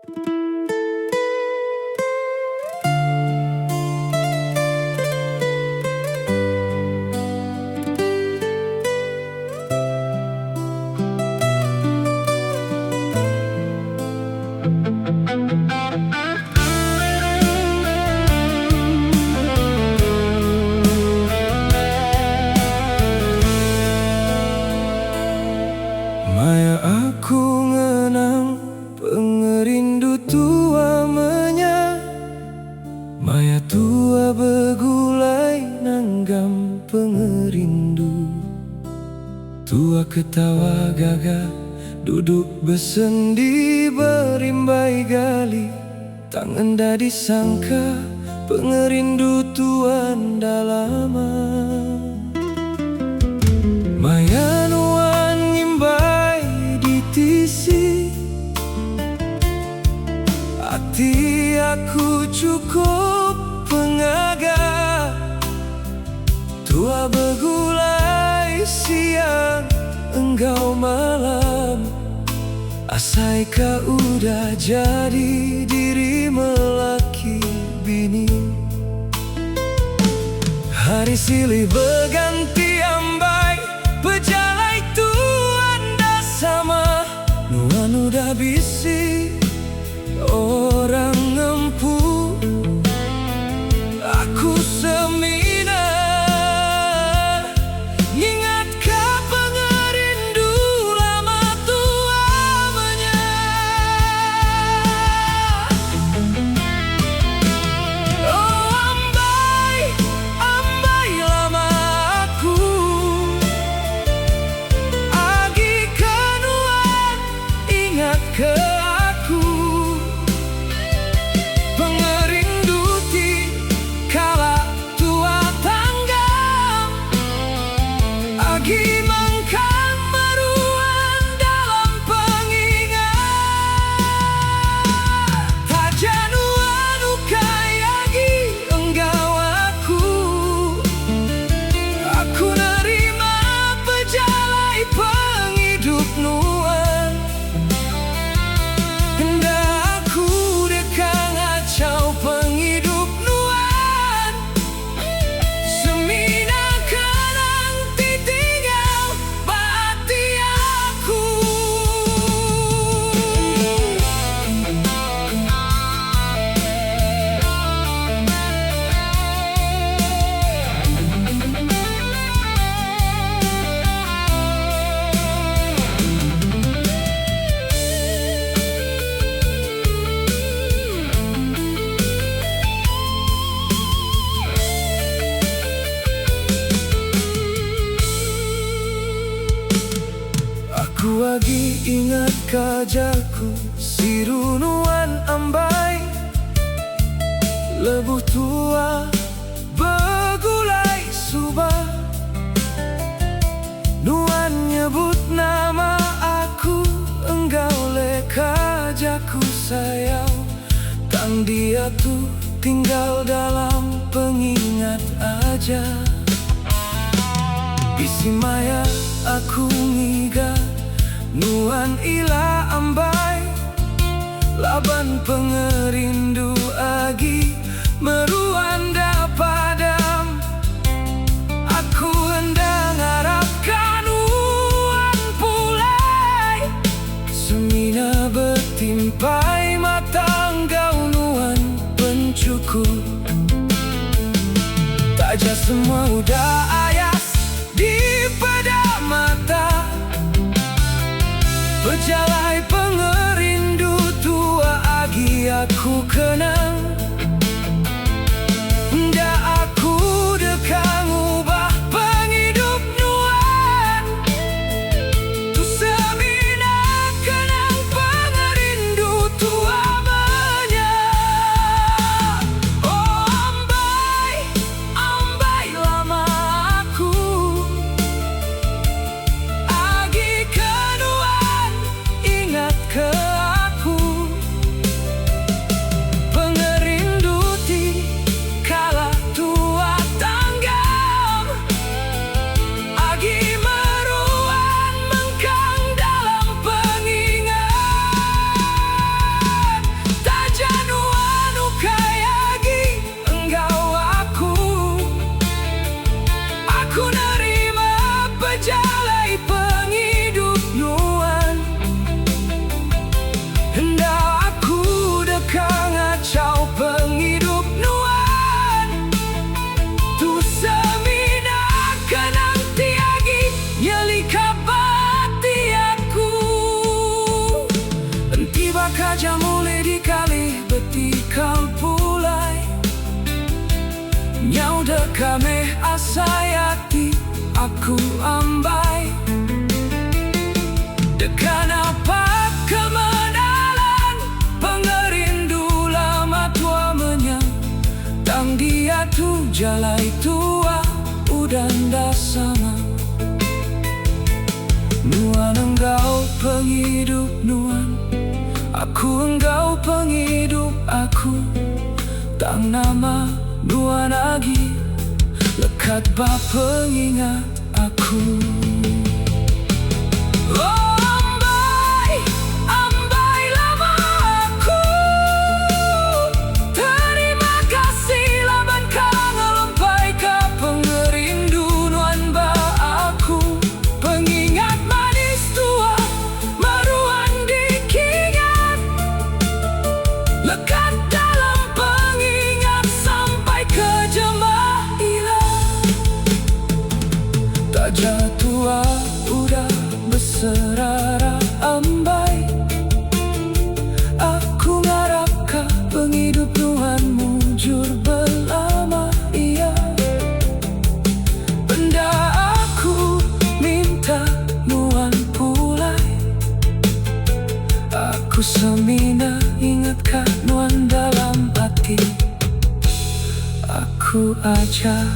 Maya, aku ngenang pengerindu tua menya. Maya tua begulai nanggam pengerindu. Tua ketawa gagah duduk besendi berimbai gali. Tangan dah disangka pengerindu tuan dah lama. Maya nuan nyimbai di tisi. Hati aku cukup pengaga. Tua begulai siang, engkau malam. Asai kau udah jadi diri melaki bini. Hari silih berganti ambai, pejalai tuan dah sama. Nuan udah bisi orang empu. Aku semina ingat kau pengerindu lama tua menya. Oh ambai, ambai lama aku. Agi kenuan ingat ke aku. Pengerindu ti kala tua tanggam. Agi mangkang meruan dalam pengingat. Tajanuan ukai agi enggau aku. Aku nerima pejalai penghidup nuan. Hendak aku dekang acau penghidup nuan. Semina kenang ditinggal hati aku. Aku lagi ingat kajaku si runuan ambai. Lebuh tua begulai subah. Nuan nyebut nama aku, enggau le kajaku sayang. Tang dia tuh tinggal dalam pengingat aja. Bisi Maya aku ngiga nuan ila ambai. Laban pengerindu agi meruan dah padam. Aku hendak harapkan nuan pulai. Semina bertimpai mata engkau nuan pencukup. Taja semua udah ayas di pada mata. Pejalai pengerindu tua agi aku kenang. Ndak aku dekang ubah penghidup nuan. Tu semina kenang pengerindu tua menya. Oh ambai, ambai lama aku. kaja mulai dikali betikal pulai Nyau dekame asayati aku ambai Dekan apa kemenalan Pengerindu lama tua menyang Tang dia tu jalai tua Udanda sama Nuan engkau penghidup nuan Aku engkau penghidup aku Tang nama nuan lagi Lekat ba pengingat aku Oh ambai, ambai lama aku Terima kasih laban kalang ngelumpai ka pengerindu nuan ba aku Pengingat manis tua maruan dikingat Lekat dalam pengingat sampai ke jemaah ilah Tak jatua udah berserara ambai Aku ngarap ka penghidup nuan mujur belama iya Benda aku minta nuan pulai Aku semina ingat ka nuan dalam hati Aku aja